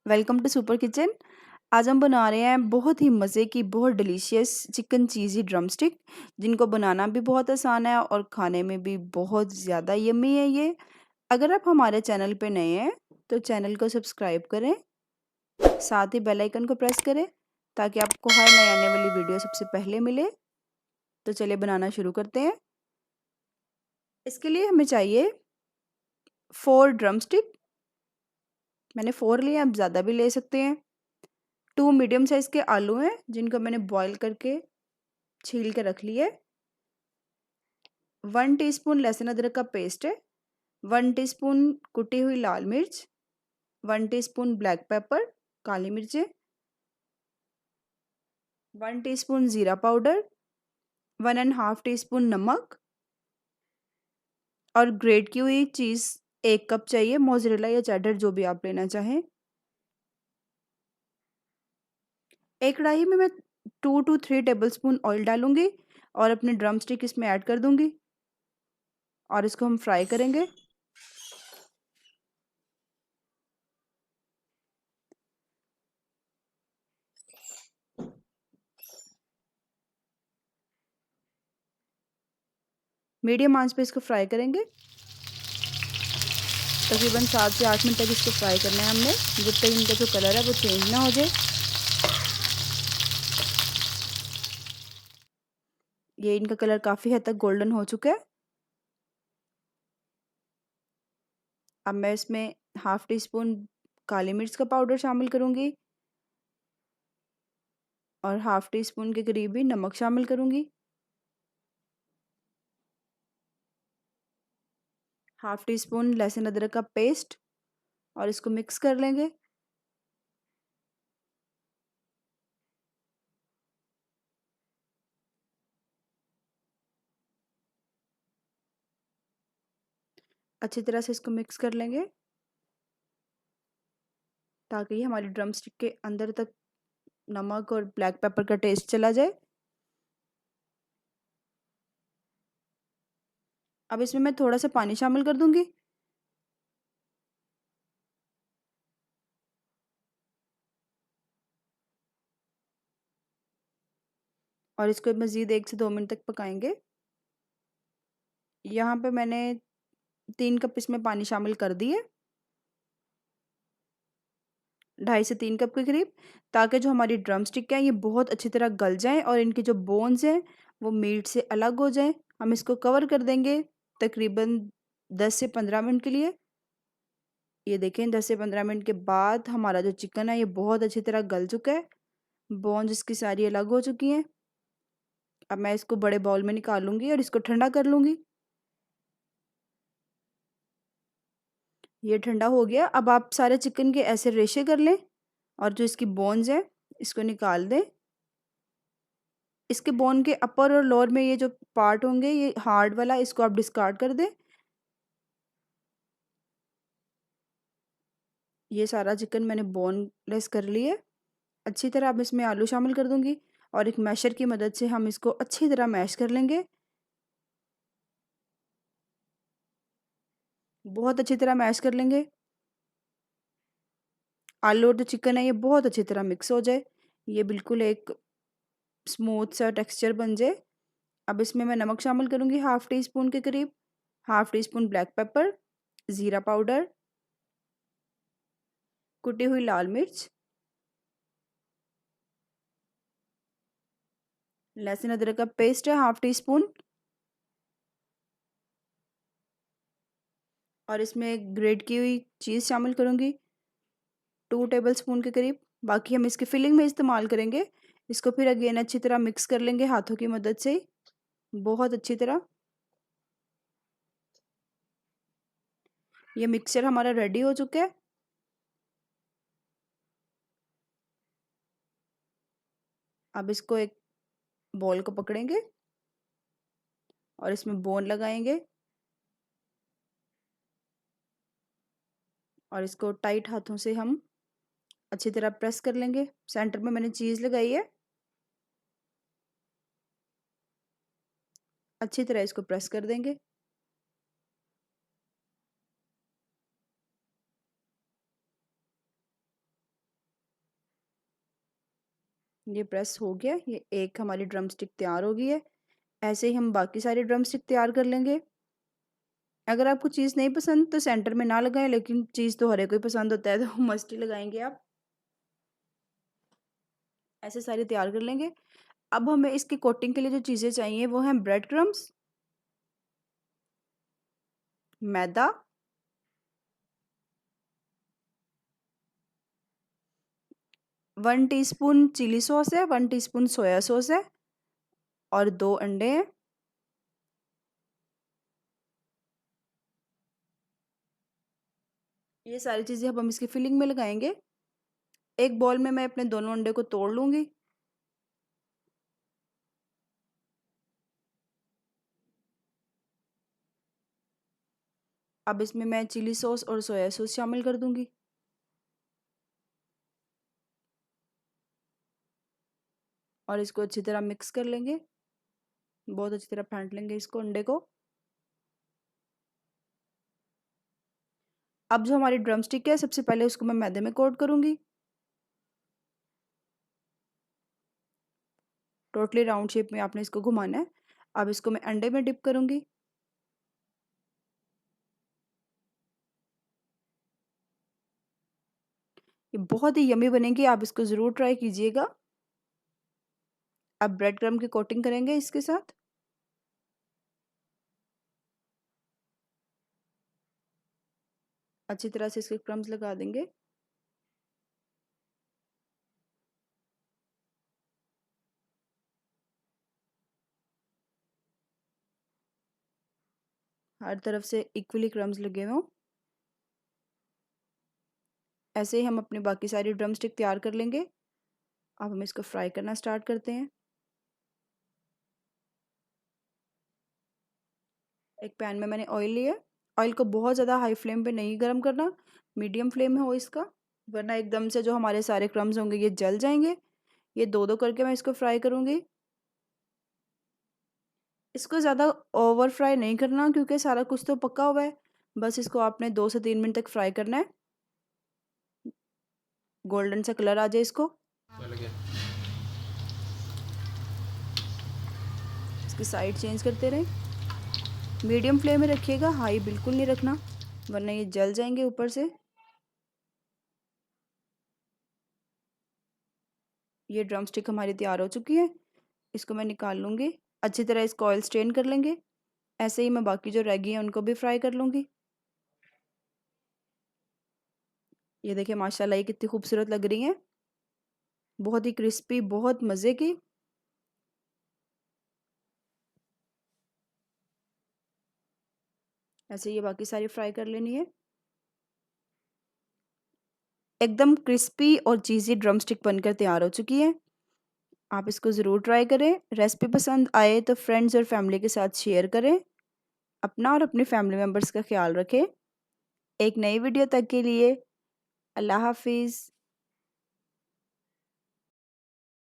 Welcome to super kitchen. आज हम बना रहे हैं बहुत ही मज़े की बहुत डिलीशियस चिकन चीज़ी ड्रमस्टिक, जिनको बनाना भी बहुत आसान है और खाने में भी बहुत ज़्यादा यम्मी है ये। अगर आप हमारे चैनल पे नए हैं तो चैनल को सब्सक्राइब करें, साथ ही बेल आइकन को प्रेस करें ताकि आपको हर नई आने वाली वीडियो सबसे पहले मिले। तो चलिए बनाना शुरू करते हैं। इसके लिए हमें चाहिए 4 ड्रमस्टिक। मैंने 4 लिए, आप ज़्यादा भी ले सकते हैं। 2 मीडियम साइज़ के आलू हैं जिनको मैंने बॉईल करके छील के रख लिया है। 1 टीस्पून लहसुन अदरक का पेस्ट है। 1 टीस्पून कुटी हुई लाल मिर्च। 1 टीस्पून ब्लैक पेपर काली मिर्चें। 1 टीस्पून ज़ीरा पाउडर। 1.5 टीस्पून नमक और ग्रेट की हुई चीज़ 1 कप चाहिए, मोज़रेला या चेडर जो भी आप लेना चाहें। एक कढ़ाई में मैं 2 to 3 टेबलस्पून ऑयल डालूंगी और अपने ड्रम स्टिक इसमें ऐड कर दूंगी और इसको हम फ्राई करेंगे। मीडियम आंच पे इसको फ्राई करेंगे। तकरीबन 7 से 8 मिनट तक इसको फ्राई करना है हमने, जब तक इनका जो कलर है वो चेंज ना हो जाए। ये इनका कलर काफ़ी हद तक गोल्डन हो चुका है। अब मैं इसमें 1/2 टीस्पून काली मिर्च का पाउडर शामिल करूँगी और 1/2 टीस्पून के करीब ही नमक शामिल करूँगी। 1/2 टीस्पून लहसुन अदरक का पेस्ट और इसको मिक्स कर लेंगे। अच्छी तरह से इसको मिक्स कर लेंगे ताकि हमारी ड्रम स्टिक के अंदर तक नमक और ब्लैक पेपर का टेस्ट चला जाए। अब इसमें मैं थोड़ा सा पानी शामिल कर दूंगी और इसको मज़ीद 1 से 2 मिनट तक पकाएंगे। यहाँ पे मैंने 3 कप इसमें पानी शामिल कर दिए, 2.5 से 3 कप के करीब, ताकि जो हमारी ड्रम स्टिक है ये बहुत अच्छी तरह गल जाएं और इनके जो बोन्स हैं वो मीट से अलग हो जाएं। हम इसको कवर कर देंगे तकरीबन 10 से 15 मिनट के लिए। ये देखें 10 से 15 मिनट के बाद हमारा जो चिकन है ये बहुत अच्छी तरह गल चुका है, बोन्स इसकी सारी अलग हो चुकी हैं। अब मैं इसको बड़े बाउल में निकालूंगी और इसको ठंडा कर लूँगी। ये ठंडा हो गया। अब आप सारे चिकन के ऐसे रेशे कर लें और जो इसकी बोन्स हैं इसको निकाल दें। इसके बोन के अपर और लोअर में ये जो पार्ट होंगे ये हार्ड वाला, इसको आप डिस्कार्ड कर दें। ये सारा चिकन मैंने बोनलेस कर लिया। अच्छी तरह अब इसमें आलू शामिल कर दूंगी और एक मैशर की मदद से हम इसको अच्छी तरह मैश कर लेंगे। बहुत अच्छी तरह मैश कर लेंगे। आलू और जो चिकन है ये बहुत अच्छी तरह मिक्स हो जाए, ये बिल्कुल एक स्मूथ सा टेक्सचर बन जाए। अब इसमें मैं नमक शामिल करूँगी 1/2 टीस्पून के करीब, 1/2 टीस्पून ब्लैक पेपर, ज़ीरा पाउडर, कुटी हुई लाल मिर्च, लहसुन अदरक का पेस्ट है 1/2 टीस्पून और इसमें ग्रेट की हुई चीज़ शामिल करूँगी 2 टेबलस्पून के करीब। बाकी हम इसकी फिलिंग में इस्तेमाल करेंगे। इसको फिर अगेन अच्छी तरह मिक्स कर लेंगे हाथों की मदद से, बहुत अच्छी तरह। ये मिक्सचर हमारा रेडी हो चुका है। अब इसको एक बॉल को पकड़ेंगे और इसमें बोन लगाएंगे और इसको टाइट हाथों से हम अच्छी तरह प्रेस कर लेंगे। सेंटर में मैंने चीज़ लगाई है, अच्छी तरह इसको प्रेस कर देंगे। ये प्रेस हो गया, ये एक हमारी ड्रम स्टिक तैयार हो गई है। ऐसे ही हम बाकी सारी ड्रम स्टिक तैयार कर लेंगे। अगर आपको चीज़ नहीं पसंद तो सेंटर में ना लगाएं, लेकिन चीज़ तो हर एक को ही पसंद होता है तो मस्ट ही लगाएंगे आप। ऐसे सारे तैयार कर लेंगे। अब हमें इसकी कोटिंग के लिए जो चीज़ें चाहिए वो हैं ब्रेड क्रम्स, मैदा, 1 टीस्पून चिली सॉस है, 1 टीस्पून सोया सॉस है और 2 अंडे हैं। ये सारी चीज़ें अब हम इसकी फिलिंग में लगाएंगे। एक बॉल में मैं अपने दोनों अंडे को तोड़ लूँगी। अब इसमें मैं चिली सॉस और सोया सॉस शामिल कर दूँगी। और इसको अच्छी तरह मिक्स कर लेंगे। बहुत अच्छी तरह फेंट लेंगे इसको, अंडे को। अब जो हमारी ड्रम स्टिक है, सबसे पहले उसको मैं मैदे में कोट करूँगी। टोटली राउंड शेप में आपने इसको घुमाना है। अब इसको मैं अंडे में डिप करूँगी। ये बहुत ही यम्मी बनेगी, आप इसको ज़रूर ट्राई कीजिएगा। अब ब्रेड क्रम्ब की कोटिंग करेंगे इसके साथ। अच्छी तरह से इसके क्रम्स लगा देंगे। हर तरफ से इक्वली क्रम्स लगे हुए हों। ऐसे ही हम अपनी बाकी सारी ड्रम स्टिक तैयार कर लेंगे। अब हम इसको फ्राई करना स्टार्ट करते हैं। एक पैन में मैंने ऑयल लिया। ऑयल को बहुत ज़्यादा हाई फ्लेम पे नहीं गर्म करना, मीडियम फ्लेम में हो इसका, वरना एकदम से जो हमारे सारे क्रम्स होंगे ये जल जाएंगे। ये दो दो करके मैं इसको फ्राई करूँगी। इसको ज़्यादा ओवर फ्राई नहीं करना क्योंकि सारा कुछ तो पका हुआ है। बस इसको आपने 2 से 3 मिनट तक फ्राई करना है। गोल्डन सा कलर आ जाए इसको। इसकी साइड चेंज करते रहें। मीडियम फ्लेम में रखिएगा, हाई बिल्कुल नहीं रखना वरना ये जल जाएंगे ऊपर से। ये ड्रम स्टिक हमारी तैयार हो चुकी है। इसको मैं निकाल लूँगी। अच्छी तरह इसको ऑयल स्ट्रेन कर लेंगे। ऐसे ही मैं बाकी जो रह गई हैं उनको भी फ्राई कर लूँगी। ये देखिए माशाल्लाह ये कितनी खूबसूरत लग रही हैं। बहुत ही क्रिस्पी, बहुत मज़े की। ऐसे ये बाकी सारी फ्राई कर लेनी है। एकदम क्रिस्पी और चीज़ी ड्रम स्टिक बनकर तैयार हो चुकी है। आप इसको ज़रूर ट्राई करें। रेसिपी पसंद आए तो फ्रेंड्स और फैमिली के साथ शेयर करें। अपना और अपनी फैमिली मेम्बर्स का ख्याल रखें। एक नई वीडियो तक के लिए अल्लाह हाफिज़।